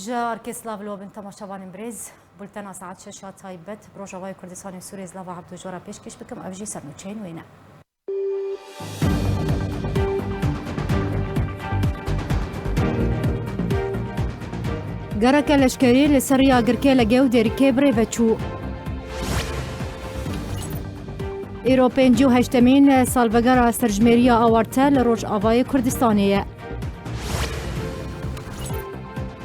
جار كسلاف لو بنت تماشاوان بريز بولتنا ساعات شاشة تايبت بروجاواي كردستان سوري زلاف عبدو جورا بيشكش بكم أبجي سرنوچين وينا گرک لشکری لسریا گرکه لگیو درکه بری بچو ایرو 58 سالوگر سرجمریا آورته لروج آوای کردستانیه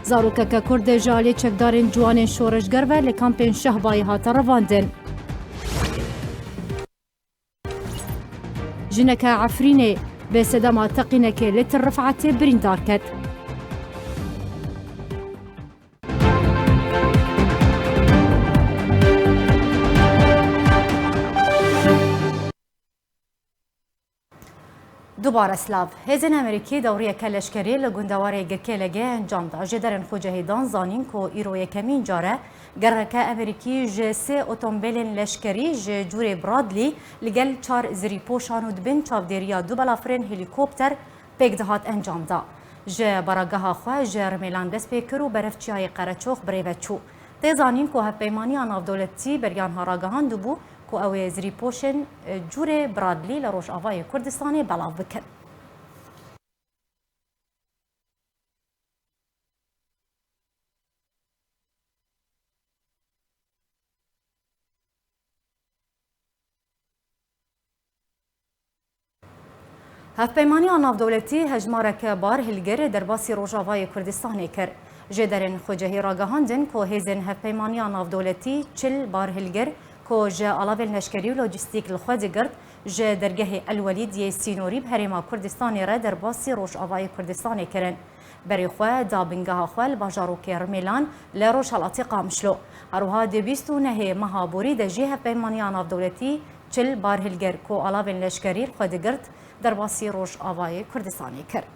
زاروکک کرد جالی چکدارین جوان شورشگر و لکامپین شهبای هاتا رواندن جنک عفرینه به صدما تقینک لتر رفعت بریندار کد دوباره سلاف هزین امریکی دوری کلشکری لگوندواره گرکه لگه انجام دا جدرن خوجهیدان زانین که ایرو یکمین جاره گرکه امریکی جسه اتومبیل لشکری جوری برادلی لگل 4 زری پوشان و دبن چاودیریا دو بلافرین هلیکوپتر پیگدهات انجام دا جه براگاه خواه جه رمیلان دست پیکر و برفچیای قرچوخ بریوچو تیزانین که هفپیمانی آناف دولتی بریان ها راگهان دوبو کو او زری پوشن جوره برادلی لروش آوای کردستانی بلاو بکن. هفپیمانی آناف دولتی هجمارک بار هلگر در باسی روجاوای کردستانی کر. جدرن خوجهی راگهاندن که هزین هفپیمانی آناف دولتی 40 بار هلگر که جه علاوه نشکری و لوجستیک لخوادی گرد جه درگه الولید یه سینوری به هرما کردستانی را در باسی روش آوای کردستانی کرن. بری خواه دابنگاه خواه لباجارو که رمیلان لروش حالاتی قامشلو. هروها دبیستو نهی مهابوری ده جه پیمانی آناف دولتی 40 بار هلگر که علاوه نشکری لخوادی گرد در باسی روش آوای کردستانی کرد.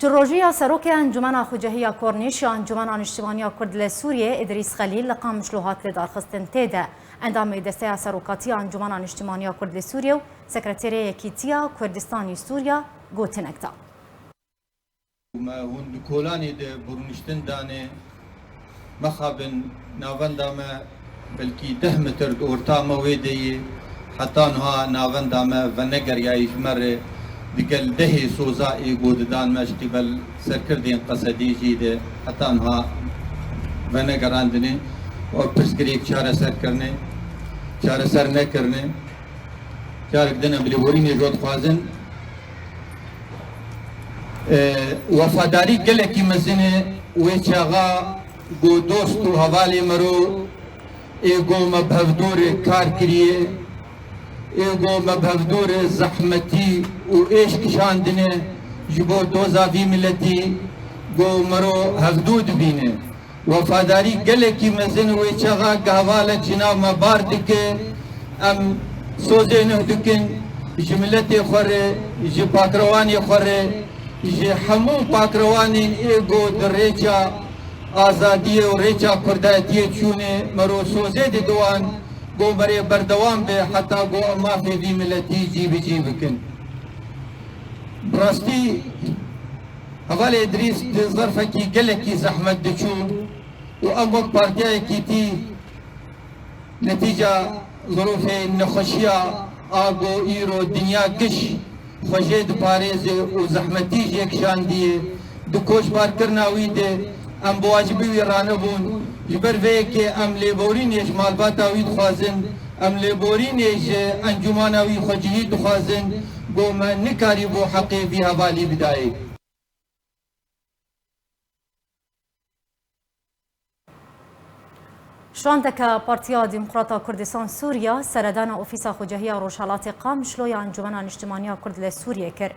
جروجيا سروك انجمن خوجهيا كورنيش انجمن انشتمانيا كرد لسوريا ادريس خليل لقام مشلوهات لدار خستن تيدا اندام دسته سروكاتي انجمن انشتمانيا كرد لسوريا سكرتيريه كيتيا كردستاني سوريا غوتنكتا ما هند كولاني ده برونشتن دانه مخابن ناوندامه بلكي 10 متر اورتا مويدي حتى انها ناوندامه ونگر يا يشمر دیگل دهی سوزایی گوددان مشتی بل سرکردین قصدی جیده حتی انها ونگراندنه و پسکریک چاره سر کرنه چاره سر نکرنه چاره کدنه بلیوری نیجود خوازن وفاداری گله کی مزنه و چاغا گو دوست و حوالی مرو ایگو مبهودور کار کریه ایگو مبهودور زحمتی و عشق شاندنه جبو دوزاوی ملتی گو مرو حدود بینه وفاداری گله کی مزن و چغا گهواله جناب مبارد که ام سوزه نه دکن جملت خوره ج پاکروانی خوره ج همو پاکروانی ایگو در ریچا آزادی و ریچا کردایتی چونه مرو سوزه دی دوان گو بری بردوام به حتی گو اما فیدی ملتی جی بکن براستی اول ادریس ظرفه کی گله کی زحمت دچون و اموک پارتیای کی تی نتیجه ظروف نخوشیا آگو ایرو دنیا کش خوشید پاریز و زحمتی یکشان دیه دو کوش بار کرناوی ده ام بواجبی ویرانه بون جبر وی که ام لیبورین یش مالباتا وید خوازن ام لیبورین یش انجمانا وی خوجهید خوازن گو من نکاری بو حقی بی حوالی بدایی شاندك بارتيا ديمقراطا كردستان سوريا سردان اوفيسا خوجهيا روشالات قام شلويا انجمن اجتماعية كرد لسوريا كر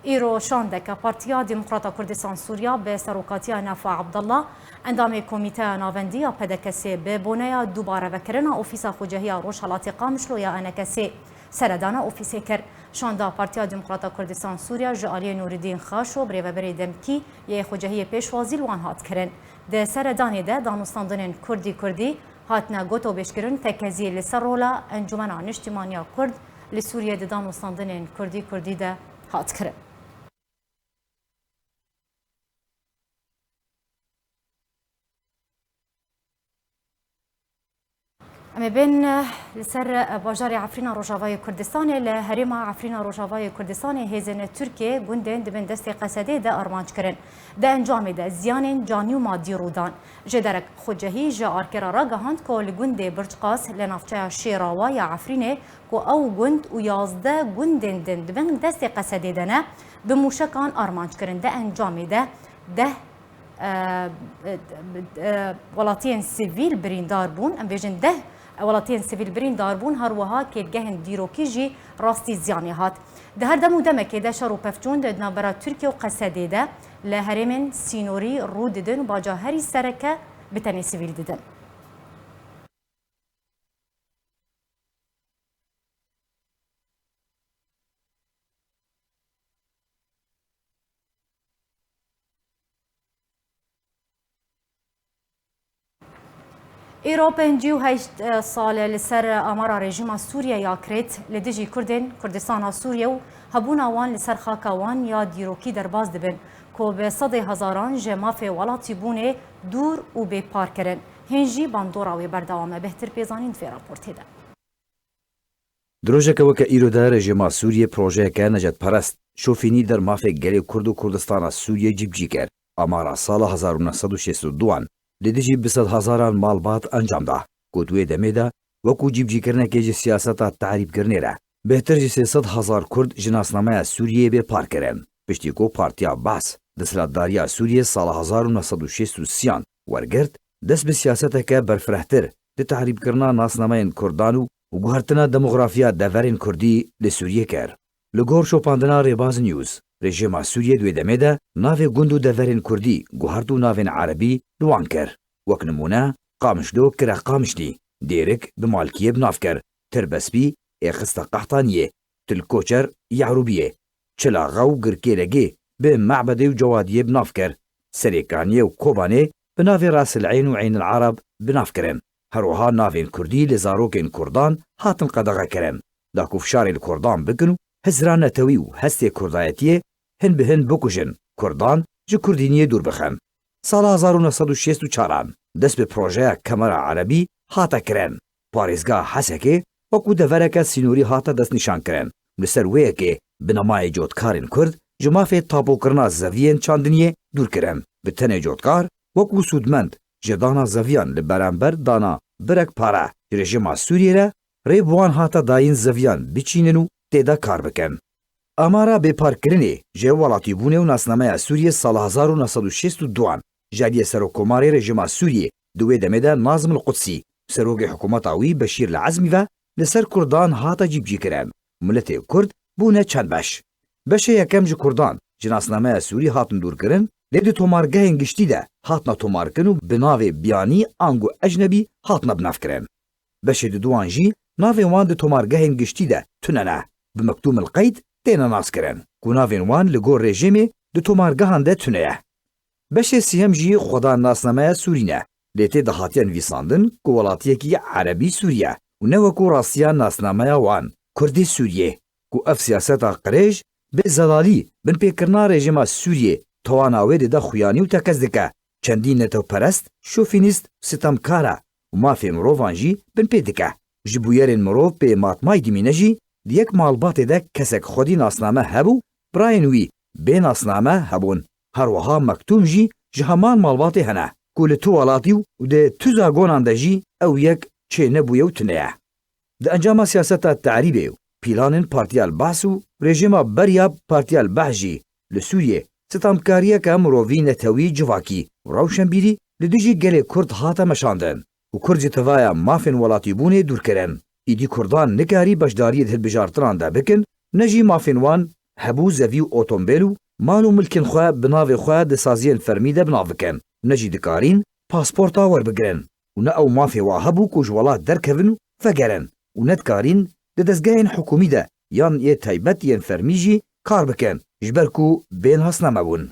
ايرو شاندك بارتيا ديمقراطا كردستان سوريا بسروكاتيا نافع عبد الله اندام كوميتي نافنديا بدكسي ببونيا دوباره بكرنا اوفيسا خوجهيا روشالات قام شلويا انكسي سردان اوفيسي كر شاندا بارتيا ديمقراطا كردستان سوريا جالي نور الدين خاشو بريبري دمكي يه خوجهيا بيشوازي لوان هات كرن ده سردان ده دانوستاندن كردي هاتنا گوتو بشکرن تکزی لسرولا انجمن اجتماعی کرد لسوريا ددان وستاندنên Kurdî de hat kirin. ام بین لسر باجار عفرین روجاوای کردستان ل هرم عفرین روجاوای کردستان هزن ترکیه گوندن دبن دست قصده ده ارمانج کرن ده انجام ده زیان جانی و مادی رودان جدرک خودجهی جار کرا گهاند کول گوند برچقاس لنافچه شیراوای عفرینه کو او گوند و 11 گوندن دبن دست قصده دنه به موشکان ارمانج کرن ده انجام ده ولاتین سیویل بریندار بون ام بیجن ده ولاتین سیویل بریندار بون هر وها کلگهن دیروکی جی راستی زیانی هات ده هر دمو دمکه ده شارو پفچون ده نابرا ترکیه و قصده ده لهرمن سینوری رو ددن و باجا هری سرکه بتنی سیویل ددن ایرو 58 سال لسر آمارا رژیم سوریه یا کرد لدیجی کردستان سوریه و هبون آوان لسر خاکوان یا دیروکی در باز دبن که به صد هزاران جماف ولاتی بونه دور و به پار کرن هنجی باندورا و بردوامه بهتر پیزانین فی راپورتی ده. دروژه که ایرو در رژیم سوریه پروژه که نجات پرست شوفینی در مافه گلی کرد و کردستان سوریه جیبجی کرد آمارا سال 1962 لدیجی 200,000 مالبات انجام ده کدوی دمه ده وکو جیبجی کرنه که جی سیاستا تعریب کرنه را بهتر جی 300,000 کرد جناسنامه سوریه به پار کرن پشتی کو پارتیا باس دسلاتداریا سوریه سال 1963 ورگرد دست به سیاستا که برفرهتر ده تعریب کرنا ناسنامه کردان و گوهرتنا دموغرافیا دورین کردی لسوریه کر لگور شوپاندنا ریباز نیوز رژیم سوریه دوی دمه ده ناو گندو دورین کردی گوهردو ناوین عربی لوان کر وک نمونه قامشلو کرا قامشلی دیرک بمالکیه بناف کر تربسبی اخستا قحطانیه تلکوچر یعروبیه چلاغو گرکیرگی به معبد و جوادیه بناف کر سریکانیه و کوبانه بناف راس العین و عین العرب بناف کرن هروها ناوین کردی لزاروکین کردان هاتن قدغه کرن دا کفشار الکردان بکنو هزران نتوی و هستی کردایتیه هن به هن بکشن کردان جو کردینیه دور بخن سال 1964 دست به پروژه کمر عربی هاتا کرن پاریزگاه حسکه وکو دورک سینوری هاتا دست نشان کرن لسر ویه که بنامای جوتکارین کرد جمافه تابو کرنا زویین چاندنیه دور کرن به تن جوتکار وکو سودمند جدانا زویان لبرانبر دانا برک پارا رژیم سوریه را ریبوان هاتا داین زویان بچیننو تیدا کار بکن آمارا به پار کرنه جه ولاتی بونه و ناسنامه سوریه سال 1962 جدی سروکماری رژیم سوریه دوی دمه ده ناظم القدسی سروک حکومت آوی بشیر العزمی و لسر کردان هاتا جیبجی کرن ملت کرد بونه چند بشه یکم جو کردان جناسنامه سوری هاتن دور کرن لدی تومارگه انگشتی ده هاتنا تومارکنو بناوی بیانی آنگو اجنبی هاتنا بناف کرن بشه دوان جی ناوی وان ده تومارگه انگشتی ده تننه بمکتوم القید تینا ناس کرن کو ناوین وان لگور رژیمی ده تومارگه هنده تنه بشه سیهم جی خدا ناسنامه سورینه لیتی دهاتیان ویساندن که ولاتیکی عربی سوریه و نوکو راسیان ناسنامه وان کردی سوریه که اف سیاست قریج به زلالی بن پیکرنا رژیم سوریه تواناوی ده خویانی و تکز دکه چندی نتو پرست شوفینیست ستمکاره و مافی مروفان جی بن پی دکه جبویرین مروف به ماتمای دیمینه جی دیک مالبات ده کسک خودی ناسنامه هبو براینوی به ناسنامه هبون هر وها مکتوم جی جهمان مالبات هنه کول تو ولاتیو و ده تو زاگونان ده جی او یک چه نبویو تنه ده انجام سیاست تعریبه پیلانن پارتیال باسو رژیم بریا پارتیال بحجی لسوریه ستامکاریه که مرووی نتوی جواکی و روشنبیری لدیجی گل کرد هاتا مشاندن و کرد توایا مافن ولاتی بونه دور کرن ایدی کردان نکاری بشداری دل بجارتران ده بکن نجی مافن وان هبو زوی اوتومبیلو مالو ملکن خواه بناو خواه ده سازین فرمیده بناو بکن نجی دکارین پاسپورتا ور بگرن و نه او مافی واهبو کجولات درکوینو فگرن و ندکارین ده دزگاین حکومی ده یان یه تایبت ین فرمیجی کار بکن جبرکو بین هست نمبون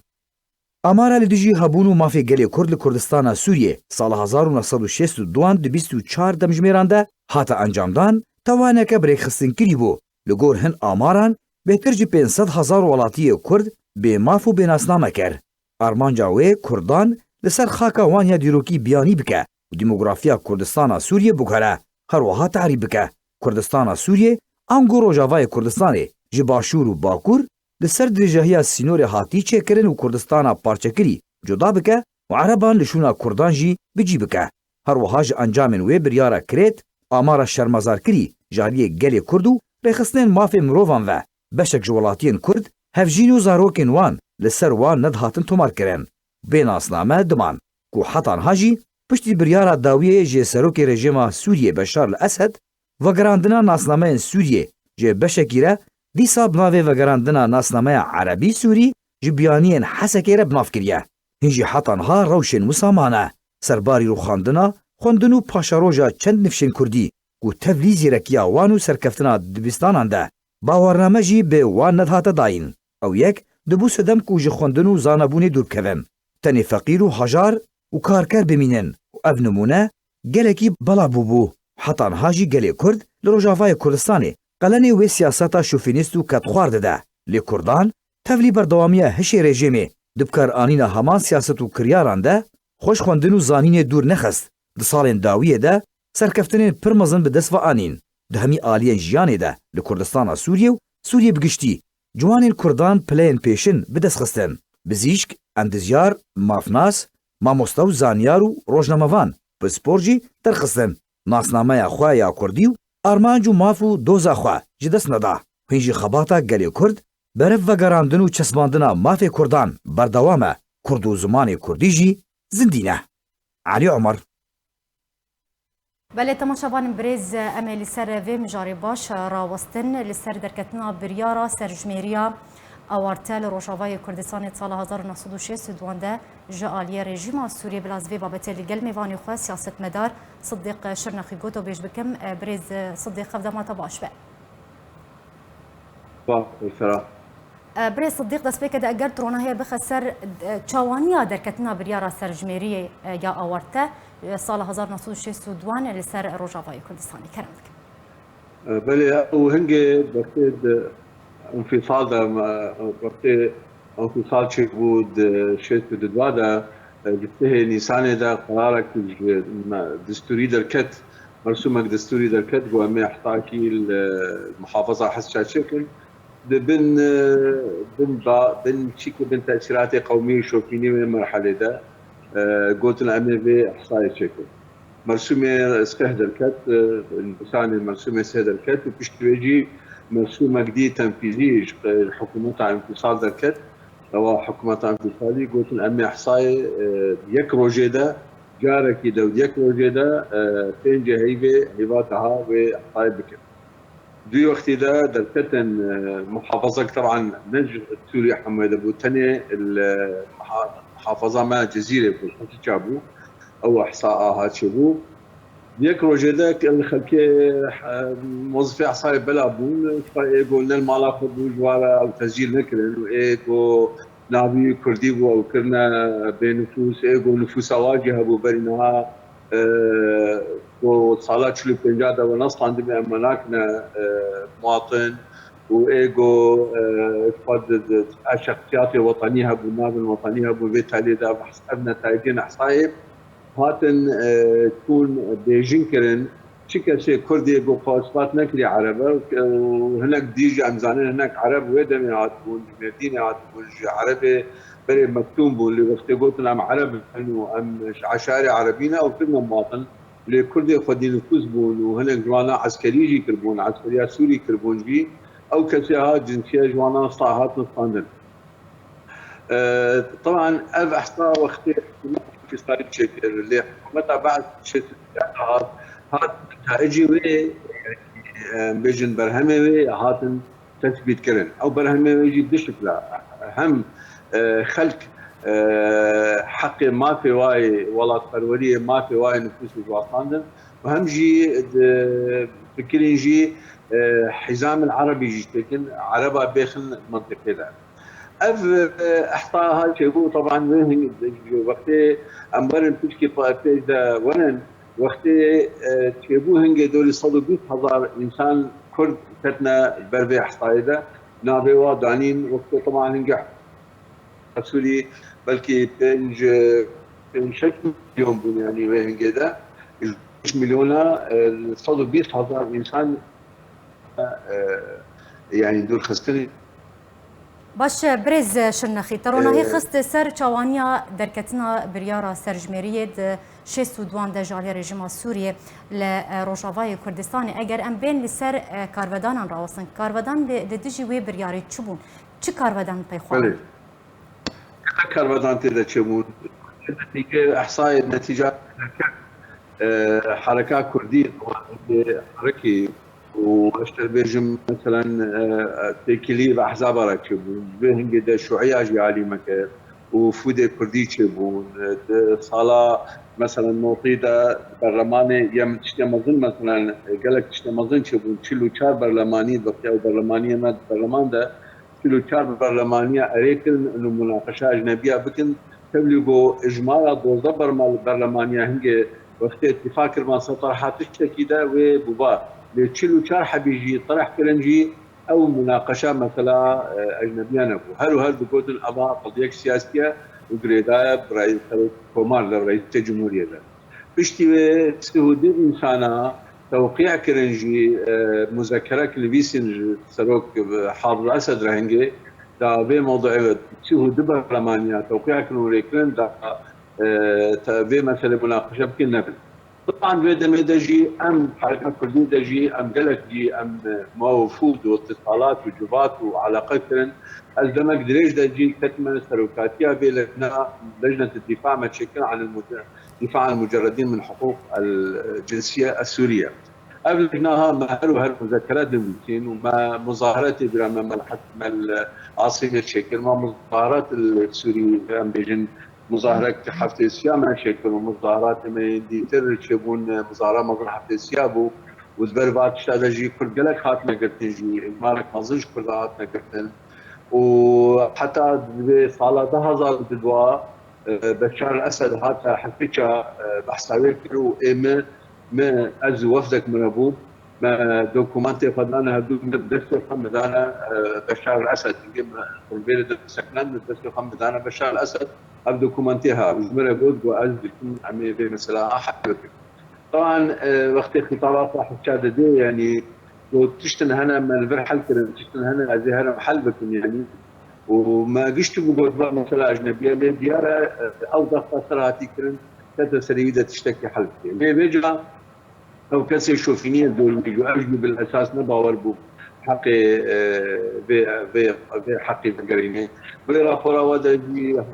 آمارا لدیجی هبونو مافی گلی کرد لکردستان سوریه سال 1962 ده 24 دمجمیران ده هاتا انجام دان توانه که بریک خستن کری بو لگور هن آماران بهتر جی 500,000 ولاتی کرد به ماف و بیناسنامه کر. آرمانجا وی کردان لسر خاکا وانیا دیروکی بیانی بکه و دیموگرافیا کردستان سوریه بگره هر وها تعریب بکه. کردستان سوریه انگو روجاوای کردستانه جی باشور و باکور لسر درجهی سینور هاتی چه کرن و کردستان پارچکری جدا بکه و عربان لشونا کردان جی بجی بکه. هر وها جی انجامن وی بریارا کرید آمارا شرمزار کری جاریه گل کردو رخصنین ماف مروفان و بشک جولاتین کرد هفجین و زاروکین وان لسر وان ندهاتن تومار کرن. بین اسنامه دمان کو حتان هاجی پشتی بریارا داویه جه سروک رژیم سوریه بشار الاسد و گراندنا ناسنامه سوریه جه بشکیره دیسا بناوه و گراندنا ناسنامه عربی سوری جه بیانین حسکیره بناف کریه. هنجی حتان ها روشن مسامانه سرباری رو خواندنو پاشاروجا چند نفشن کردی کو تبلیزی رکیا وانو سرکفتنا دبستانان ده باورنامه جی به وان ندهات داین او یک دبو سدم کو جه خواندنو زانبونی دور کون تنی فقیر و هجار و کارکر بمینن و اف نمونه گلکی بلا بوبو حتان هاجی گلی کرد لروجاوای کردستانی قلنی و سیاستا شوفینیستو کت خوارده ده لی کردان تفلی بردوامیه هشی رژیمی دبکر آنین همان سیاستو کریاران ده خوش خواندنو زانین دور نخست ده سالین داویه ده سرکفتنین پرمزن به دست و آنین ده همی آلین جیانه ده لکردستان سوریه و سوریه بگشتی جوانین کردان پلین پیشن به دست خستن بزیشک اندزیار مافناس ماموستاو زانیار و روشناموان پسپورجی ترخستن ناسنامه خواه یا کردیو آرمانجو مافو دوزا خواه جی دست ندا هنجی خباتا گلی کرد برف و گراندن و چسباندنا ماف کردان بردوامه کرد و زمان کردی جی زندینه. علی عمر بله تماشاوان برز امل سر و مجاری باش راوستن لسر درکتنا بریارا سرجمیریا اوارتل روشاوای کردستان سال 1906 دوانده جالیه رژیم سوریه بلازوی بابت لگل میوانی خواه سیاست مدار صدیق شرنخی گوتو بیش بکم برز صدیق خفدامات باش به برز صدیق دست بکد اگر ترونه بخسر چوانیا درکتنا بریارا سرجمیری یا اوارته سال 1906 دوان لسر روشاوای کردستانی کرمک بله او هنگه بخید انفصال ده وقتی انفصال چه بود شد بدو ده جبته نیسان ده قرارك دستوري دركت مرسومك دستوري دركت قوامي احتاكي المحافظة حس شكل بن شكل بن تأثيرات قومية شوكيني من المرحلة ده قلت الأمير في إحصائي شكل مرسومة سكه دركت الإنسان المرسومة سكه دركت وبيشتويجي مرسومة جديد تنفيذي الحكومة انفصال دركت أو حكومة انفصالي قلت الأمي إحصائي يك روجيدا جارك يك روجيدا تنجي هيبة هيباتها وإحصائي بكر دوي وقت ده دركتن محافظة طبعا نج سوريا حميد أبو تاني المحافظة ما جزيرة بالحكي جابو أو إحصاءات شبو يك روجيدا الخلكي موظفي احصائي بلا بون قلنا المالا خبو جوارا او تسجيل نكرن وايكو نابي كردي او كرنا بنفوس ايكو نفوس واجهه بو برينها وصالات شلو بنجاده ونص عندنا مناكنا مواطن وايكو تفضل شخصياتي وطنيه ابو ناب الوطنيه ابو بيت علي دا حسبنا نتائجين احصائي هاتن تكون بيجنكرن شكل كردي بوفاسفات نكري عربه وهناك ديجي امزانين هناك عرب ويدم يعاتبون مدينه يعاتبون عربي بري مكتوم اللي وقت قلت لهم عرب انه ام عشائري عربيين او كلنا مواطن اللي كردي خدين نفوس بون وهناك جوانا عسكري يجي كربون عسكريات سوري كربون جي او كسيها جنسيه جوانا صاحات نصاندن طبعا اف احصاء وقت في صار شكل اللي حكومتها بعد شيء هات نتائجي وي بيجن برهمه وي هاتن تثبيت كرن او برهمه يجي بشكل هم خلق حق ما في واي ولا فروريه ما في واي نفوس الوطن وهم جي فكرين جي حزام العربي يجي لكن عربه بيخن منطقه ده اف احطاء هاي شيء طبعا وقتي امبرن تشكي طائفه ونن وقتي تشيبو هنجي دول صدوا 100,000 انسان كرد كتنا بربي حصايدة نابي ودانين وقت طبعا ننجح سوري بلكي بين شكل مليون يعني وين كده 20 مليون صدوا 20,000 انسان يعني دول خستني باش برز شنخي ترونا هي خست سر چوانیا درکتنا بریارا سرجمریه شش سودوان د جالی رژیم سوریه ل روجاوای کردستان اگر ام بین لسر کارودان راوسن کارودان د دیجی وی بریاری چبون چه کارودان پیخوان كاربادان تيدا تشمون نتيجة إحصائية نتيجة حركات كردية حركي واشتر بيجم مثلا تكليف أحزاب راكبون بهن قد شيوعية جالي مكة وفودة كردي تشبون صلاة مثلا موطيدة برلماني يم تشتمزن مثلا قالك تشتمزن تشبون تشيلو شار برلماني بقيا برلمانية ما برلمان ده كيلو كار برلمانية أريكن إنه مناقشة أجنبية بكن تبلغوا إجمالا دوزة برلمانية هنجي وقت اتفاق ما سطرحات التأكيدة وبوبا لتشيلو كار حبيجي طرح كلنجي أو مناقشة مثلا أجنبية نبو هل بقول الأباء قضية سياسية وقريداء برئيس كومار لرئيس الجمهورية بشتي سهودي إنسانا توقيع كرنجي مذكرة كلبيسن سروك حافظ الأسد رهنجي دا في موضوع تشوه دبر برلمانيا توقيع كنوريكلن دا في مثلا مناقشة بكل نبل طبعا في دمدجي أم حركة كردية دجي أم قلق جي أم موفود واتصالات وجوبات وعلاقات كرن الدمج دريج دجي كتمة سروكاتية لجنة الدفاع ما تشكل عن الدفاع عن المجردين من حقوق الجنسية السورية. أبلغناها ما مذكرات المسين وما مظاهرات برامة العاصمة الشكل ما مظاهرات السوريين بيجن مظاهرات حفظ السيام شكل ومظاهرات من ديتر شبون مظاهرات مظهر حفظ السياب وزبربات شادجي كل قلق هاتنا قرتنجي مارك مظنش كل هاتنا قرتن وحتى بصالة 10,000 بدواء بشار الأسد هاتا حفيتشا بحساوير كيلو ما أزو وفدك مربوب ما دوكومانتي فضلانا هدو دستو خمدانا بشار الأسد البلد سكنان دستو خمدانا بشار الأسد هب دوكومانتيها مربوب وأز بيكون عمي في مثلا أحد طبعا وقت خطابات راح تشاد دي يعني لو تشتن هنا من البرحل كده تشتن هنا زي هنا محل بكم يعني وما قشت بقول مثلا أجنبية ديارة أو ضغط سرعتي كرن كذا سريدة تشتكي حلقة ليه بيجا أو كسر شوفينية دول بيجوا أجنبي بالأساس نباور بو حقي حقي بقريني ولا رافورا ودا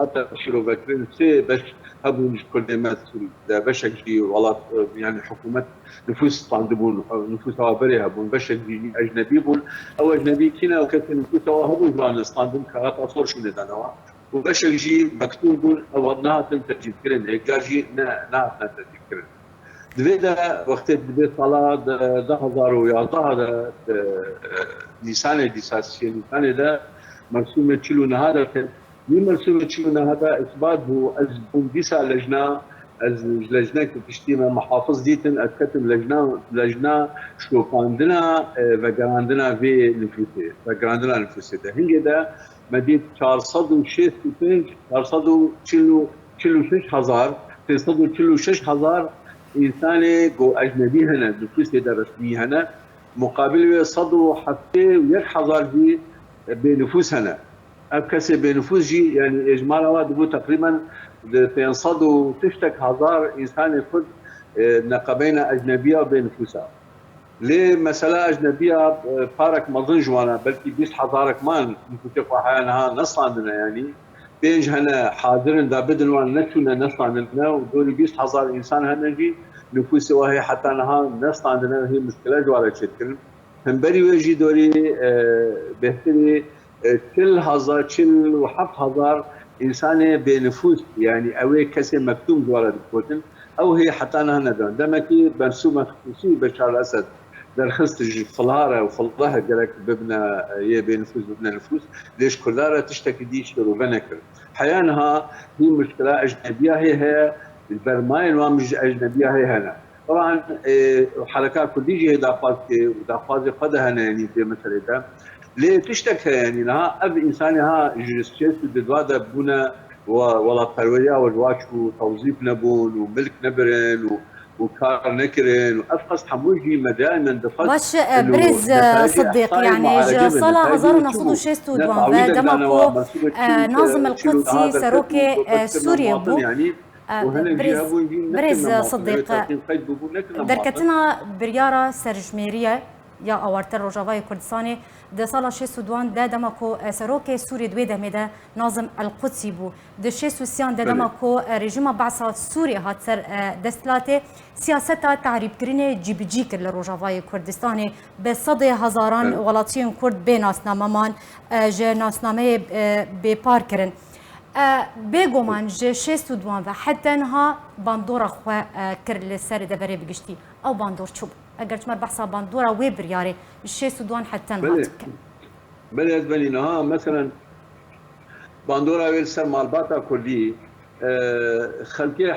حتى شلو بكرين سي باش هبو مش كل ما سوري باش يجي والله يعني حكومة نفوس طاندبون نفوس هابري هبون باش يجي أجنبي بول أو أجنبي كنا وكثر نفوس هبو جوان استاندم كهات أصور شنو دانوا وباش يجي مكتوب أو نها تنتج كرن هيك جاجي نها تنتج كرن دبيدا وقت دبي صلاة 2011 نيسان ديساسية نيسان ده مرسومة تشيلو نهادا مرسومة تشيلو نهادا إثبات هو أزبون ديسا لجنة كتشتيما محافظ ديتن أتكتب لجنة شوفاندنا وقراندنا في نفوسي وقراندنا نفوسي ده هنجي ده مدينة 446,000 إنسان جو أجنبي هنا نفوس هذا رسمي هنا مقابل صدو حتى ويحضر جي بنفوس هنا أبكسي بنفوس جي يعني إجمالا وادبو تقريبا تنصدوا تشتك 1000 إنسان يفرد نقبين أجنبية بنفوسها ليه مسألة أجنبية بارك مظن جوانا بلكي بيس حضارك مان نفوسك وحيانها نص عندنا يعني بينج هنا حاضرين دا بدن وان نتونا نص عندنا ودولي بيس 1000 إنسان هنا جي نفوسي وهي حتى نها نص عندنا هي مشكلة جوالا شكل هم بري ويجي دوري بهتري كل 1000 إنسان بنفوس يعني أوي كسي مكتوم جوالا دكوتن أو هي حتى نها ندون دمكي برسومة خصوصي بشار الأسد درخصت فلهارة وفلها قالك ببنا يه بنفوس ببنا نفوس ليش كلها تشتكي ديش وبنكر حيانها هي مشكلة أجنبية هي البرماين ومش أجنبية هي هنا طبعا حركات كردية دافاز قدها يعني في مسألة ده ليه تشتكى يعني لها اب انسانها جستيس بدوادا بنا ولا قرويه والواشو توظيف نبون وملك نبرن وكار نكرن وافقس حموجي دائما دفت باش برز صديق يعني صلاة هزارنا صدو شيستو دوان دمكو ناظم القدسي سروكي سوريا بو برز صديق دركتنا بريارة سرجميرية یا آوارتر روجاوای کردستانی ده سال 62 ده دمکو سروک سوری دوی دمیده ناظم القدسی بو ده 63 ده دمکو رژیم بعثا سوری هات سر دستلاته سیاستا تعریب کرینه جیبجی کر لروجاوای کردستانی به صد هزاران ولاتیون کرد به ناسنامه‌مان جه ناسنامه به پار کرن بگومان جه 62 و حتی انها باندورا خو کر لسر دبره بگشتی او باندور چوب اگر تمر بحثا باندورا وی بریاره الشيء سودان حتى نهاتك بله از بنينها مثلا باندورا ويل سر مالباتا كردي خلقي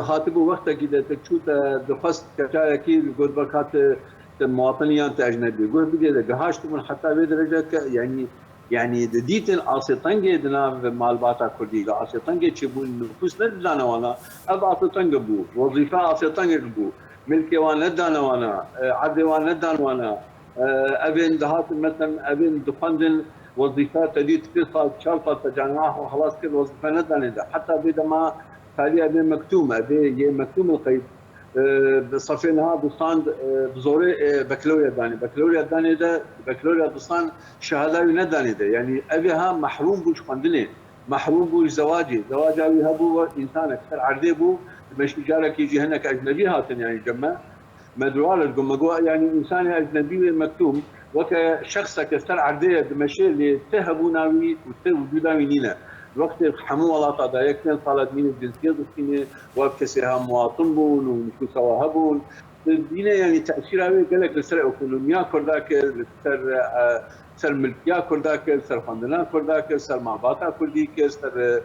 هاتبو وقتا كده تشوت دخست كتاكي قد بكات المواطنيات اجنبي قول بدي جهاشت من حتى بدرجه يعني ديتن اسيطنجي دنا مالباتا كردي اسيطنجي تشبون نفوس ندانا وانا ابا اسيطنجي بو وظيفه اسيطنجي بو ملكي وانا ندان وانا عبدي وانا ندان وانا ابن دهات مثلا ابن دخندن وظيفات تديت قصه شرطه تجمعها وخلاص كل وظيفه ندان حتى بدا ما تالي ابن مكتوم ابي مكتوم القيد بصفينها بصاند بزوري بكالوريا داني بكالوريا داني ده بكالوريا بصان شهاده نداني ده يعني ابيها محروم بوش خندني محروم بوش زواجي هبو انسان اكثر عرضي بو مش جارك يجي هناك اجنبي هاتن يعني جمع مدروال الجمجوا يعني انسان اجنبي مكتوم وكشخص كستر عرضيه دمشي اللي تهبوناوي وجوداوي نينا وقت حمو ولا قضايا كان صالت من الجنسيه الصينيه وكسها مواطن بون ومشو سوا هبون دينا يعني تاثير هذا قال لك سر ايكونوميا كرداك سر ملكيا كرداك سر فندنا كرداك سر معباتا كرديك سر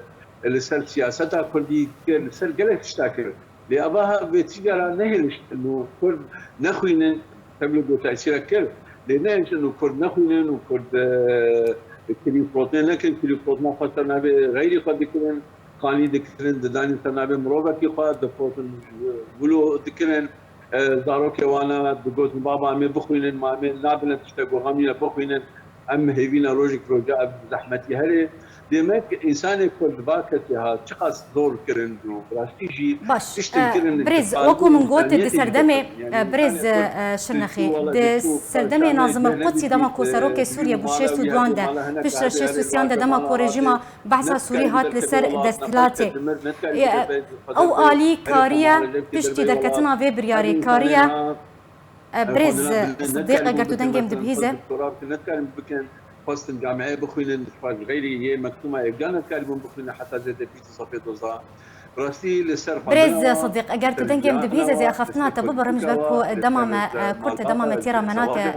السر سياستها كردي السر قالك تشتاكل لأباها بتجارة نهلش إنه كرد نخوينن تبلغ تأثير كل لأنه إنه كرد نخوينن وكرد كليفروتين لكن كليفروتنا خاطرنا بغير قد يكون قاني ذكرن دداني سنا بمروبة كي خاطر دفوتن بلو ذكرن زاروك وانا دقوت بابا عمي بخوينن ما عمي نابلن تشتاقو غامينا بخوينن أم هيفينا روجك رجاء بزحمتي هلي demek insan باكتها شخص دور كرندو براستيجي باش بريز وكو من قوت دي سردمي بريز شنخي دي سردمي ناظم القدسي دمكو سروكي سوريا بوشي سودوان ده فشر شي سوسيان ده دمكو ريجيما بحثا سوري هات لسر دستلاتي او آلي كاريا بشتي دركتنا في برياري كاريا بريز صديقة قرتو دنجم دبهيزة فصل الجامعية بخوين غيري هي مكتومة إبجانا كاربون بخوين حتى زاد في صفية وزا راسي لسر بريز صديق أجرت دنجم دبهيزة زي أخفتنا تببر مش بكو دمام كرت دمام تيرا مناك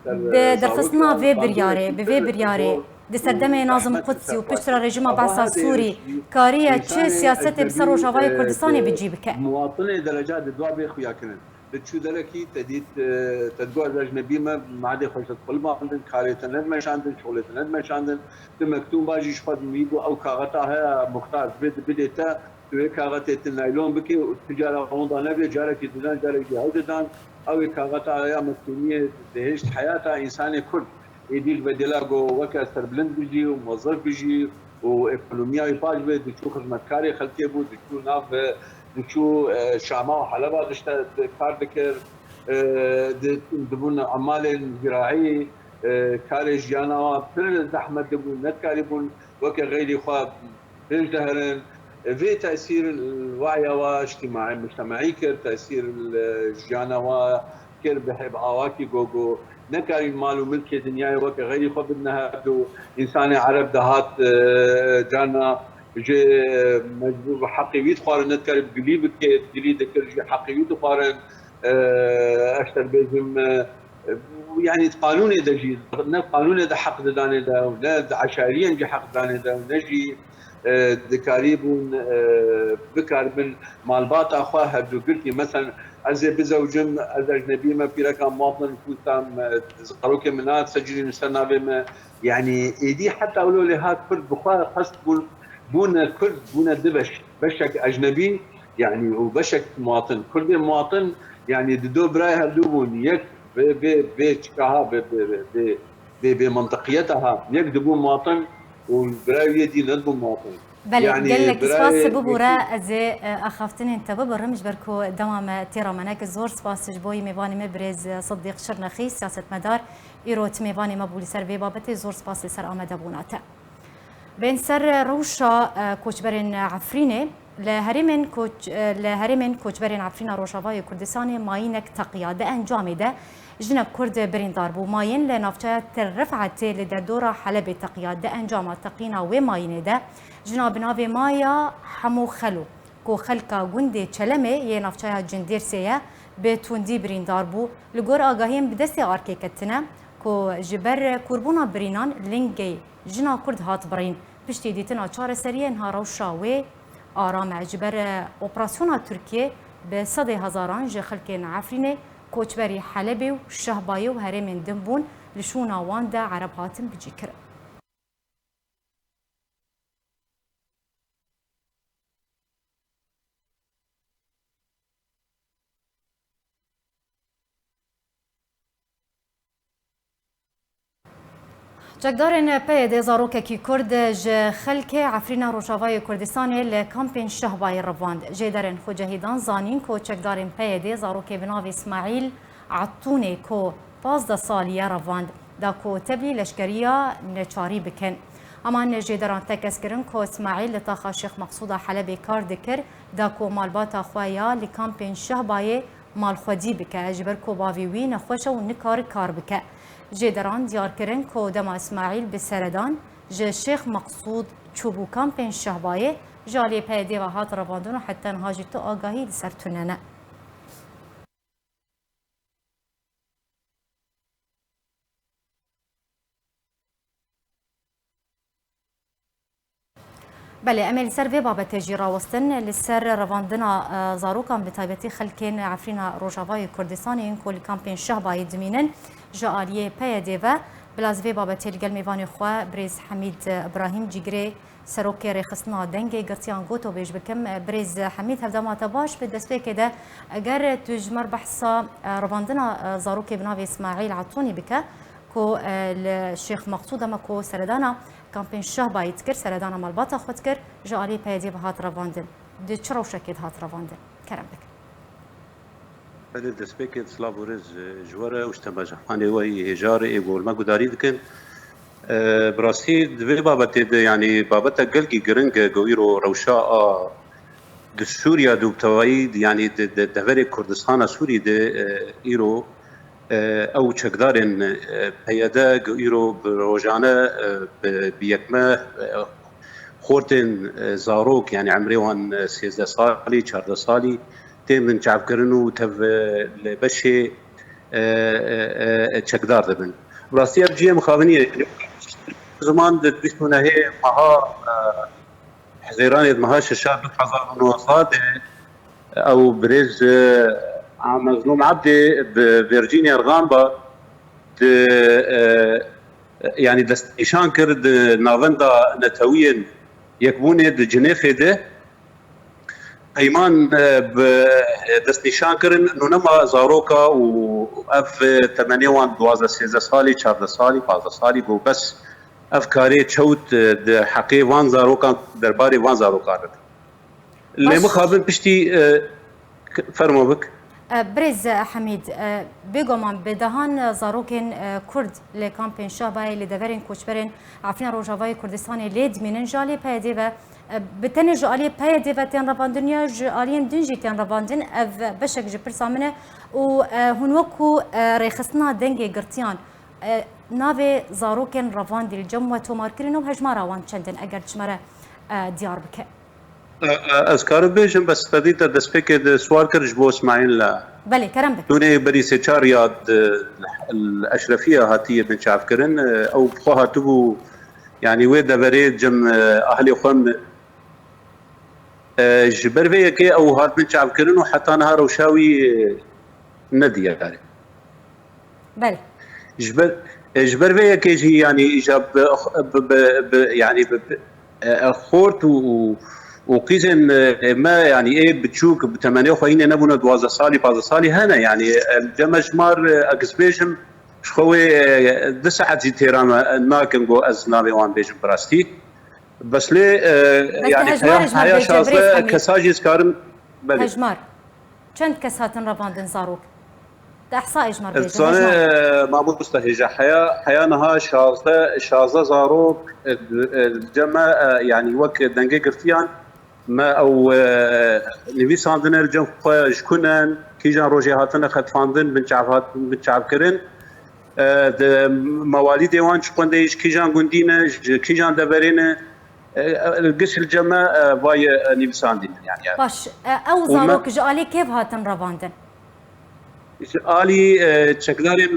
بدرفصنا في برياري دي سردمي ناظم قدسي وبشترى رجيم بعثة سوري كارية تشي سياسة بسر وجواي كردستاني بتجيبك مواطنة درجات الدواء بيخويا كنن بتشو دلكي تديت تدقوا الأجنبي ما عاد خوش تدخل ما عندن كاريتنا مش عندن شغلتنا مش عندن تمكتوم باجي شفاد ميدو أو كاغتها مختار بديتا توي كاغتة النايلون بكي والتجارة غونضة نبي جارك يدان جارك يهودان أو كاغتها يا مكتومية تهيش حياتها إنسان كرد يديك بدلاغو وكسر بلند بيجي وموظف بيجي وإقلوميا يفاج بيد تشو خدمة كاري خلتي بو تشو ناف دشو شاما وحلبة دشت كار ذكر دبون عمال زراعي كاري جيانا بر زحمة دبون نتكاربون وك غيري خواب بيجدهرن في تأثير الوعي واجتماعي مجتمعي كر تأثير الجيانا وكر بحب عواكي جوجو نكاري مالو ملكي دنياي وك غيري خواب انها دو انسان عرب دهات جانا جي مجبور حقيقيت قارن نتكلم قليب قليد كرجي حقيقيت قارن اشتر بيزم يعني قانون دجي قانون ده حق دانه ده عشائريا جي حق دانه ده نجي ذكاريبون بكر من مالبات اخوها قلتي مثلا از بزوجن از اجنبی ما پیرکان مواطن کوتام زاروک منات سجلی نسنا ما يعني ايدي حتى اولو لهات كرد بخار قصد بون كرد بون دبش بشك اجنبي يعني وبشك مواطن كرد مواطن يعني دو براي هردوبون يك بشكاها بمنطقيتها يك دبون مواطن والبراي يدي ندبون مواطن. بله يعني قال لك سپاس ببورا از اخافتن انت ببرمج بركو دوام تيرا مناك زور سپاس جبوي ميواني مبرز صديق شرنخي سياسة مدار ايروت ميواني مبولي سر في بابتي زور سپاس سر آمده بوناته بين سر روشا كوچبرين عفرينه لهرمن كوچبرين عفرينه روشاوای كردستان ماينك تقياده انجام ده جنب كرد بريندار بو ماين لنافچه ترفعت لدردورا حلب تقياده انجام تقينا و ماين ده جناب ناوی مایا همو خلو کو خلکا گونده چلمه یه نافچه جندیر سیه به توندی بریندار بو لگور آگاهیم بدستی آرکی کتنه کو جبر کربونا برینان لنگی جنا کرد هات برین پشتی دیتن آچار سریه نهارو شاوه آرام جبر اپراسیون ترکیه به 100,000 جه خلکین عفرینه کوچبری حلبی و شهبایی و هرمین دنبون لشونا وانده عرب هاتم بجی کرد. جگدارن پید زاروککی کرد ج خلک عفرینا روشاوای کردستان لکامپین شهبای رواند جدارن خوجهیدان زانین کو جگدارن پید زاروک بناو اسماعیل عطونه کو 15 سالیه رواند دا کو تبلی لشکریا نچاری بکن امان جدارن تکسکرن کو اسماعیل لطاقه شیخ مقصود حلبی کار دکر دا کو مالبات خوایا لکامپین شهبای مال خودی بکه جبر کو باویوی نخوش و نکار کار بکه جدران دیار کرن که دما اسماعیل به سردان ج شیخ مقصود چوبو کامپین شهبایه جالی پیدی و هات رواندون و حتی نهاجی تو آگاهی لسر توننه. بله امل سر في بابت جيرا وستن لسر رواندنا زاروكان بتايبتي خلكين عفرينا روجاواي كردستاني كل كامبين شهباي دمينن جاليه بيديفا بلاز في بابت القل ميفاني خوا بريز حميد ابراهيم جيجري سروكي رخصنا دنگي قرتيان غوتو بيج بكم بريز حميد هفدا ما تباش بدسبي كده اگر تجمر بحثا رواندنا زاروكي بناوي اسماعيل عطوني بك كو الشيخ مقصود اما كو سردانا کامپین شهبایی تکر سردان مالبات خود کر جالی پیدی به هات رواندن دی چرا شکید هات رواندن کرم بک هذا دسبيك سلافورز جواره واشتباج حاني وي هجار يقول ما قداري دكن براسي دبي بابت يعني بابت قلقي قرنق قويرو روشاء د سوريا دو بتوايد يعني دهوري كردستان سوري د ايرو او چکدارن پیاده ایرو روزانه بیکمه خورتن زاروک یعنی عمریوان 13 سالی 14 سالی تم چاپ کرنو تف لبشه چکدار دبن راستی ابجی مخابنیه زمان دبیتونه هي مها حزيران مها ششاب حزار نوصاد او بريز مظلوم عبدي بفرجينيا رغامبا يعني دستنيشان كرد نافندا نتوين يكبوني جنيفي ده ايمان دستنيشان كرن نونما زاروكا و اف 8 12 13 سالي 14 سالي 15 سالي بو بس افكاري تشوت حقي وان زاروكا درباري وان زاروكا اللي مخابن بشتي فرمو بك بريز حميد بيغومان بدهان زاروكين كرد لكامبين شاباي لدفرين كوشبرين عفنا روجاواي كردستاني ليد من جالي بايديفا بتني جالي بايديفا تن رفاندنيا جالين دنجي تن رفاندن اف بشك جبر سامنه و هنوكو ريخصنا دنجي قرتيان نافي زاروكين رفاندي الجموة وماركرينو بهجمارا وان چندن اگر چمره ديار بك اذكار بيجن بس تديت دسبيك سوار كرج بو اسماعيل لا بلي كرم بك دوني بري سيتشاريات الاشرفيه هاتيه بن شاف كرن او بخوها تبو يعني ويدا بريد جم اهلي خم جبر فيكي او هات من شعب كرن وحتى نهار وشاوي نديه يعني بل جبر فيكي جي يعني جاب يعني خورت وقيزن ما يعني ايه بتشوك ب 48 نبونا دوازا صالي بازا صالي هنا يعني جمجمار اكسبيشن شخوي دسعة زي تيراما ناكن جو ازنامي وان بيجن براستي بس لي يعني حياة شازلة كساجي سكارم هجمار چند کس هاتن رواندن زاروک ده احصاء اجمار بيجن الزانة ما مستهجة حياة نها شازة زاروك الجمع يعني وك دنجي قرتيان ما او نبي ساندنر جم شكونن كيجان روجي هاتنا خد فاندن بن شعب كرن مواليد وان شكون ديش كيجان قندينا كيجان دبرينا القش الجمع باي نبي ساندن يعني باش او زاروك جالي كيف هاتن رواندن آلي تشكدارين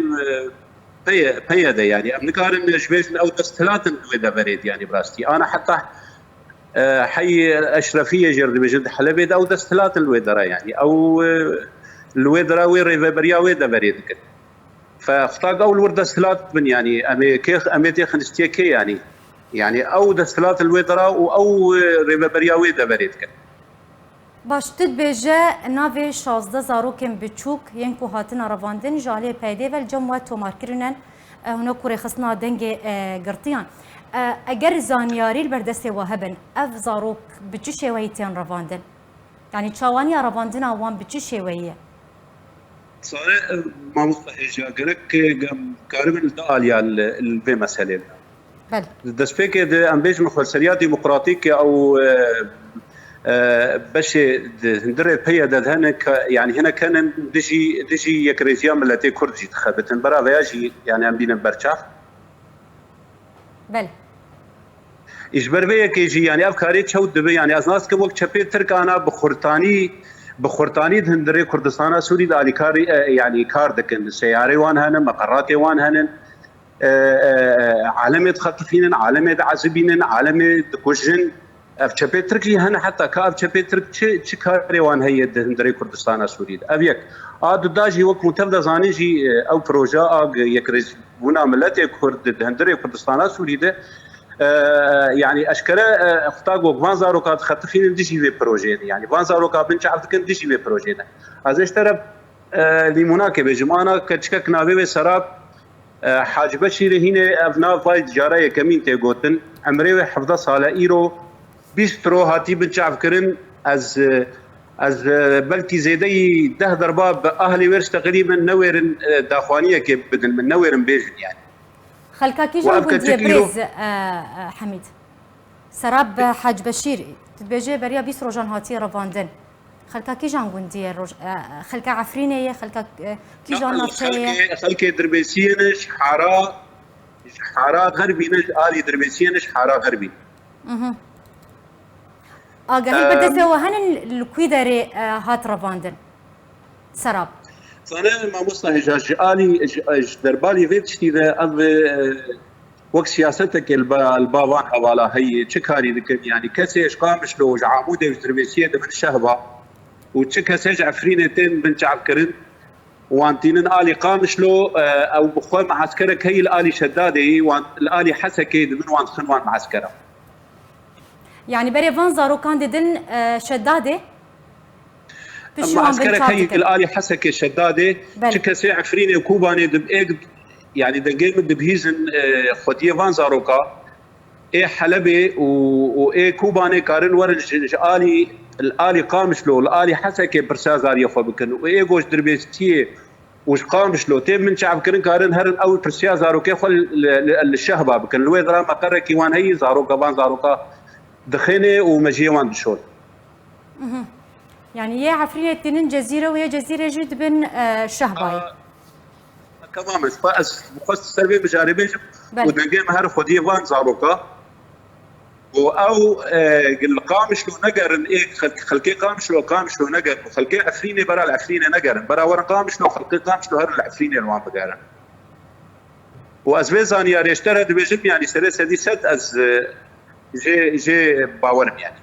بيدا يعني أبنكارن شبيش أو تستلاتن ويدا بريد يعني براستي أنا حتى حي أشرفية جرد بجد حلبيد أو دستلات الويدرا يعني أو الويدرا ويري بريا ويدا بريد كده فاختاق أول ورد دستلات من يعني أمي تيخن كي يعني أو دستلات الويدرا أو ريبا بريا ويدا بريد كده باش تدبيجه نافي 16 زاروكن بچوك ينكو هاتنا رواندن جالي پیدي ول جمع تومار كرنن هنا كوري خصنا دنگي قرطيان اگر زانياري البردستي وهبن اف زاروك بچو شويتين رواندن يعني تشاواني رواندن اوان بچو شويه صار ما مستحيل قرك قارب الداليا البي مسألة بل دسبيك ده امبيج مخلصيات ديمقراطية او باش ندري بيا هناك يعني هنا كان دجي يكريزيام التي كردجي تخبت برا فياجي يعني ام بين برشاف بل اجبر بيا كيجي يعني افكاري تشود بي يعني ازناس كم تشبي ترك انا بخورتاني هندري كردستان سوري دالي كاري يعني كاردكن سياري وان هن مقراتي وان هن عالمي تخطفين عالمي عزبين عالمي دكوجن افشبي تركي هنا حتى كافشبي ترك شي كاري وان هي هندري كردستان سوري ابيك داجي وقت متبدا زانيجي او بروجا يكرز بنا ملتي كرد هندري كردستان سوري ده يعني اشكره اختاقو فانزاروكات خطفين ديجي في بروجي يعني فانزاروكا بنش عفتكن ديجي في بروجي از اشترب لي مناكبه جمانا كشكك نابي سراب حاج بشير هنا ابنا فاي جاره كمين تيغوتن عمري حفظه صاله ايرو بيسترو هاتي بنشعف كرن از بلكي زيدي ده ضرباب اهلي ورش تقريبا نويرن داخوانيه كي بدل من نويرن بيجن يعني خلكاكي جون بندي بريز حميد سراب حاج بشير تبيجي بريا بيس روجان هاتي رفاندن خلكاكي جان بندي خلكا عفرينيه خلكا كي جان ناتيه خلكا دربيسينش حارات غربي نش الي دربيسينش حارات غربي هل بدأت وهن الكويدري هات رفاندن سراب أنا ما مصلح جالي دربالي فيتشتي ذا أب وقت سياستك البابان حوالا هي تشكاري ذكر يعني كسيش قامش لو عمودة وتربيسية من شهبة وتشكسيش عفرينتين بن شعب كرن وانتين آلي قامش له أو بخوان معسكرك هي الآلي شدادي وان الآلي حسكي من وان خنوان معسكره يعني بري فان زارو كان ددن شداده معسكرك هي الآلي حسكي شداده تشكسي عفريني وكوباني دب يعني دنجيم دبهيزن خديه فان زاروكا اي حلبي واي كوباني كارن ورج الآلي قامش له الآلي حسكي برسازار يخو بكن واي غوش دربيستي وش قامش له تيم من شعب كرن كارن هرن او برسيا زاروكا خل الشهبه بكن الويدرا مقرك وان هي زاروكا فان زاروكا دخينه ومجيوان بشول يعني يا عفرينه تنين جزيره ويا جزيره جد بن شهباي تماما فاس بخص السربي مجاربين ودنجيم هر خديه فان زاروكا او القامش له نقر خلقي قامش له نقر وخلقي عفرينه برا العفرينه نقر برا ورا قامش له خلقي قامش له هر العفرينه الوان بقارن وازبيزان يا ريشترى دبيجم يعني سلسله دي ست از جي باورم يعني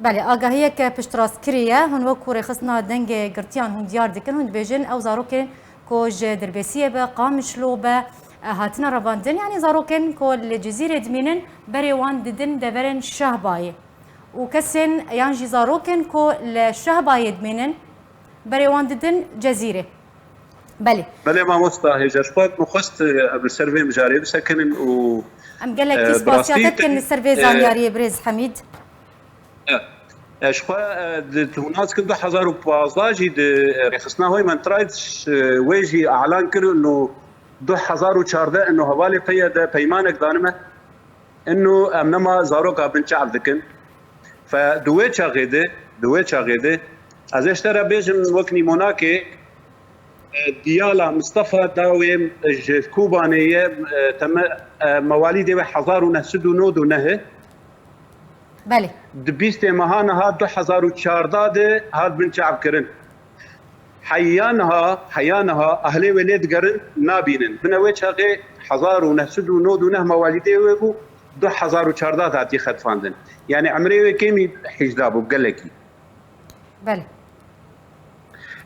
بله آگاهی که پشت راست کریه هن وکو رخصنا دنگ گرتیان هن دیار دکن هن بیجن او زاروکن کوج دربسیه به قامشلو به هاتنا رواندن يعني زاروكن كل جزيرة دمينن بريوان ددن دبرن شهباي وكسن يعني زاروكن كل شهباي دمينن بريوان ددن جزيرة بله ما مصطفى جشبات مخست بالسيرفي مجاري بسكن و ام قال لك اسباسياتك كن السيرفي زانياري بريز حميد شخوا هناك كنت 2015 جي رخصنا هوي من ترايتش ويجي اعلان كرو انه 2014 انه هوالي قيادة بيمانك دانمه انه امنما زاروكا بن شعب ذكن فدويتشا غيدي از اشترى بيجم وكني موناكي ديالا مصطفى داوي كوبانية تم مواليد 1909 نه بله دبيست مهانها 2014 هاد بن شعب كرن حيانها اهلي ولاد قرن نابينن من وجه غي 1909 مواليدي ويبو 2014 تاتي خطفاندن يعني عمري كيمي حجدابو بقلكي بله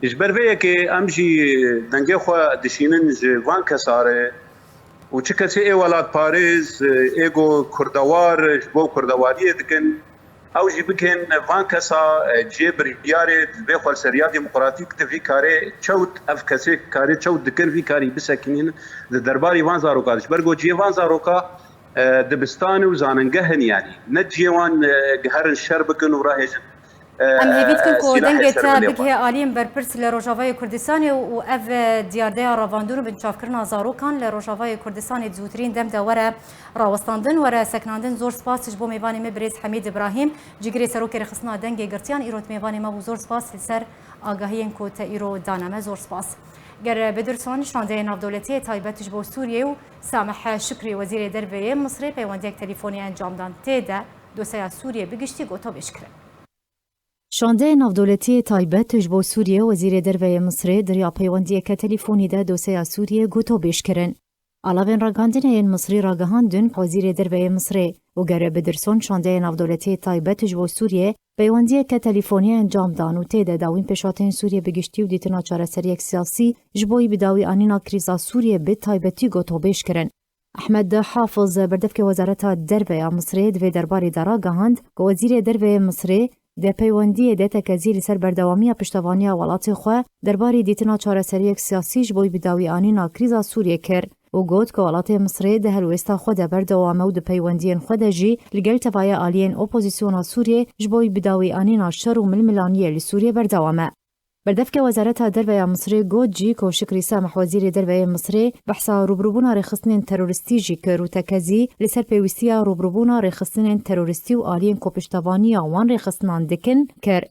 اجبر فيا كي امجي دنگي خو دشينن جوان كساره وچكسي اي ولاد باريس ايغو كردوار جبو كردواريه دكن او جي بكن وان كسا جبر ياري بخول سريا ديمقراطيك تفي كاري چوت اف كسي كاري چوت دكن في كاري بسكنين درباري وان زاروكا برغو جي وان زاروكا دبستان وزاننگهن يعني نجيوان گهرن شربكن وراهجن ام هیویدکن که دنگت بگه آلیم برپرس لروجاوای کردستان و اف دیارده رواندون بنچاف کرنا زاروکان لروجاوای کردستان زودترین دم دوره راوستاندن وره سکناندن زور سپاس جبو میوانی مبرز حمید ابراهیم جگری سروک رخصنا دنگ گرتیان ایروت میوانی ما زور سپاس لسر آگاهین کو تا ایرو دانمه زور سپاس گر بدرسون شانده نافدولتی تایبت جبو سوریه و سامح شکری وزیر دربیه مصری پیوندیک تلیفونی انجام دان تیده دوسیا سوریه بگشتی گوتو بشکره شانده نافدولتی تایبت جبو سوریه وزیر دروی مصر دریا پیوندی که تلیفونی ده دوسیا سوریه گوتو بیش کرن. علاوه راگاندن این مصری راگهاندن وزیر دروی مصر و گره بدرسون شانده نافدولتی تایبت جبو سوریه پیوندی که تلیفونی انجام دان و تیده داوین پشاتین سوریه بگشتی و دیتنا چاره سریک سیاسی جبوی بداوی آنینا کریزا سوریه به تایبتی گوتو بیش کرن. احمد حافظ بردفک وزارت دروی مصر دوی درباری دراگهاند که وزیر دروی مصر د پیوندی د تکزی لسر بردوامی پشتوانی ولات خو درباری دیتنا چارەسەریەک سیاسی جبوی بداوی آنینا کریزا سوریه کر و گوت که ولات مصر د هلوستا خو د بردوامه و د پیوندین خو د جی لګل تفای آلین اپوزیسیون سوریه جبوی بداوی آنینا شر و ململانیه لسوریه بردوامه بردفك وزارت دروي مصر گوت جی کو شکری سامح وزیر دروي مصر بحثا روبروبونا رخصتن تروریستی جی کرو تکزی لسر پیوستیا روبروبونا رخصتن تروریستی و آلین کو پشتوانی وان رخصتنان دکن کر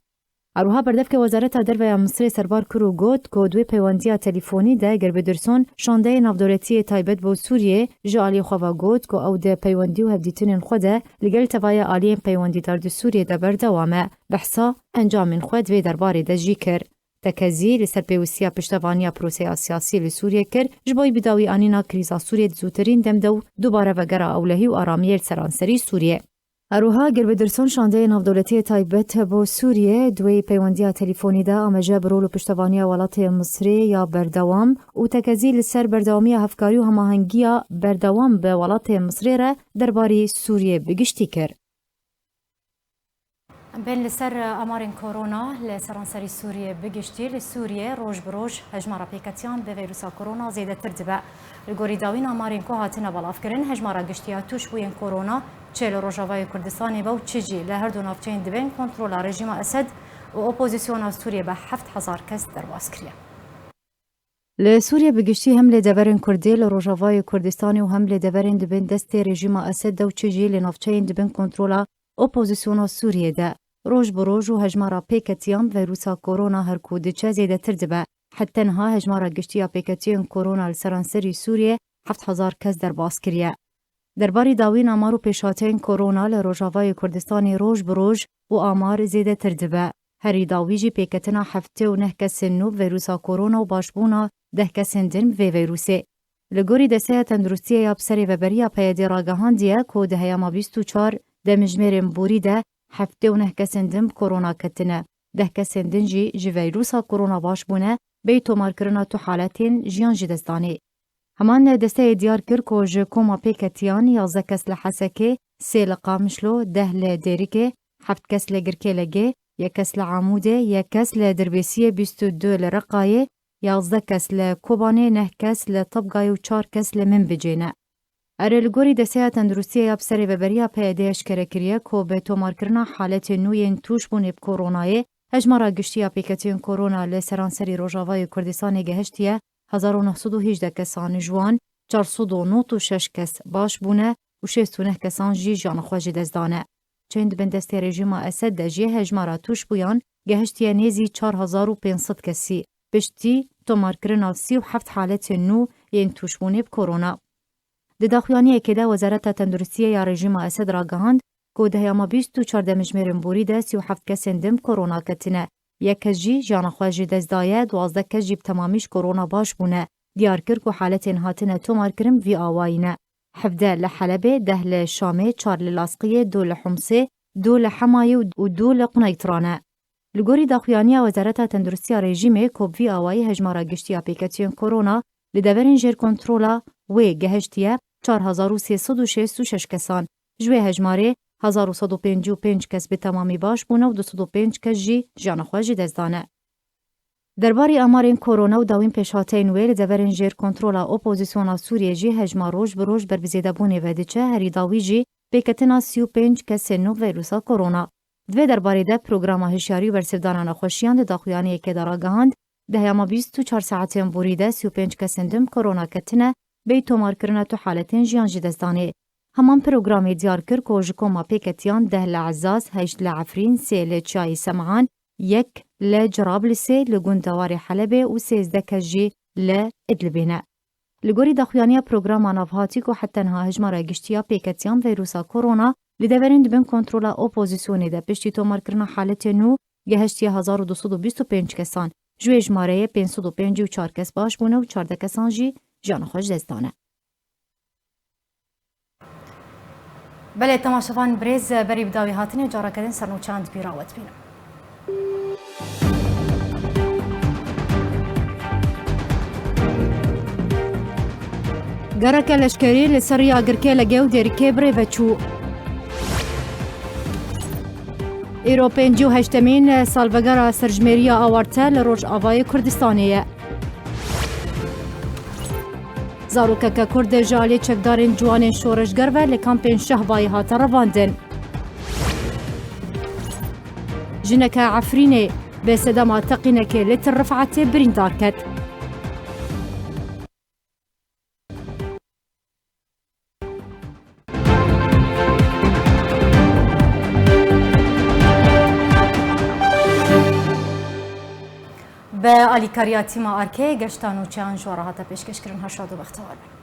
اروها بردفك وزارت دروي مصر سربار کرو گوت کو دوی پیوندیا تلیفونی ده گر بدرسون شانده نافدولتی تایبت بو سوریه جالی خوا گوت کو او ده پیوندی و هفدیتن خوده لگل تفای آلین پیوندی در دو سوریه ده بردوامه بحثا انجام خود وی درباری ده جی کر تکزی لسر پیوستیا پشتوانی پروسه سیاسی لسوریه کر جبوی بداوی آنینا کریزا سوریه زودترین دمدو دوباره وگرا اولهی و آرامیل سرانسری سوریه. اروها گر بدرسون شانده نافدولتی تایبت بو سوریه دوی پیوندیا تلیفونی ده آمجه برولو پشتوانی ولات مصری یا بردوام و تکزی لسر بردوامی هفکاری و هماهنگیا بردوام به ولات مصری را درباری سوریه بگشتی کر. بين لسر أمارين كورونا لسرانسري سوريا بقشتي لسوريا روج بروج هجمارة بيكاتيان بفيروسا كورونا زيادة ترتبع الجوري داوين أمارين كو هاتنا بالأفكرين هجمارة قشتيا توشوين كورونا تشيل روجافاي كردستاني بو تشيجي لهردو نافتين دبين كنترول رجيم أسد وأوبوزيسيون سوريا بحفت حزار كس درواسكريا لسوريا بقشتي هم لدبرن كردي لروجافاي كردستاني وهم لدبرن دبين دستي رجيم أسد دو تشيجي لنافتين دبين كنترول أوبوزيسيون سوريا ده روج بروج و هجمارا پیکتیان ویروسا کرونا هر کود چه زیاده تر دبه حتی نها هجمارا گشتیا پیکتیان کرونا لسرانسری سوریه 7000 کس در باز کریه. درباری داوین آمارو پیشاتین کرونا لروجاوای کردستانی روج بروج و آمار زیاده تر دبه. هری داویجی پیکتنا 79 کس نو ویروسا کرونا و باشبونا 10 کس دن و ویروسه. لگوری دسته تندرستی یا بسری و بریا پیادی راگهاندیه که ده هیاما 24 ده مجمرین بوری ده 79 kesên din korona ketine. 10 kesên din jî ji vîrusa korona baş bûne, bê tomarkirina tu haletên jiyan ji dest danê. Heman desteyê diyar kir ku ji koma pêketiyan 11 kes li Hesekê, 3 li Qamişlo, 10 li Dêrikê, 7 kes li Girkêlegê, 1 kes li Amûdê, 1 kes li Dirbêsiyê, 22 li Reqayê, 11 kes li Kobanê, 9 kes li Tabgayê û 4 kes li Minbicê ne. Ere li gorî Desteya Tenduristiyê ya Serêveberiya PYD eşkere kiriye ku bi tomarkirina haletên nû yên tûşbûnê bi koronayê, hejmara giştiya pêketiyên korona li seranserî Rojavayê Kurdistanê gihiştiye 1918 kesan ji wan 496 kes baş bûne û 69 kesan jî jiyana xwe ji dest dane. Çên dibin destê rejîma Esed de jî hejmara tûşbûyan gihiştiye nêzî 4500 kesî, piştî tomarkirina 37 haletên nû yên tûşbûnê bi korona. Di daxuyaniyekê de Wezareta Tenduristiyê ya rejîma Esed ragihand ku di heyama 24 demijmêrên borî de 37 kesên din korona ketine. 1 kes jî jiyana xwe ji dest daye, 12 kes jî bi temamî ji korona baş bûne. Diyar kir ku haletên hatine tomarkirin vî awayî ne. 17 li Helebê, 10 li Şamê, 4 li Laskiyê, 2 li Humsê, 2 li Hemayê û 2 li Quneytran e. Li gorî daxuyaniya Wezareta Tenduristiya rejîmê ku vî awayî hejmara giştiya pêketiyên korona li deverên jêrkontrola wê gihiştiye 4366 kesan. Ji wê hejmarê 1155 kes bi temamî baş bûne û 205 kes jî jiyana xwe ji dest dane. Derbarê amarên korona û dawîn pêşhateyên wê li deverên jêrkontrola opozisyona Sûriyê jî hejma roj bi roj berbizêdebûnê vediçe, herî dawî jî pêketina 35 kesên nû vîrusa korona. Divê derbarê de programa hişyarî û bersivdana nexweşiyan di daxuyaniyekê de ragihand, di heyama 24 saetên borî de 35 kesên din korona ketine, bê tomarkirina tu haletên jiyan ji dest danê. Heman programê diyar kir ku ji koma pêketiyan 10 li Ezaz, 8 li Efrîn, 3 li Çiyayê Semehan, 1 li Cirablîsê, li gundewarê Helebê û 13 kes jî li Idlibê ne. Li gorî daxuyaniya programa navhatî ku hetenha hejmara giştiya pêketiyan vîrusa korona li deverên dibin kontrola opozisyonê de piştî tomarkirina haletên nû gihiştiye 1225 kesan. Ji wê jmareyê 554 kes baş bûne û 14 kesan jî jiyana xwe ji dest dane. Belê temaşevan birêz berî bi dawî hatinê carakedin sernûçan dibîra we dibînin. Gereke leşkerî li ser riya Girkêlegê û Dêrikê birê veçû. Îro 58 salvegera serjmêriya awarte li Rojavayê Kurdistanê ye. Zarokeke Kurdê ji aliyê çekdarên ciwanên şoreşger ve li kampên Şehbayê hate revandin. Jineke Efrînê bê sedema teqînekê li Til Rifetê birîndar ket. به آلیکاریا تیما آرکی گشتان و چند جواره هات پیشکش کردن هشتاد و بختوار.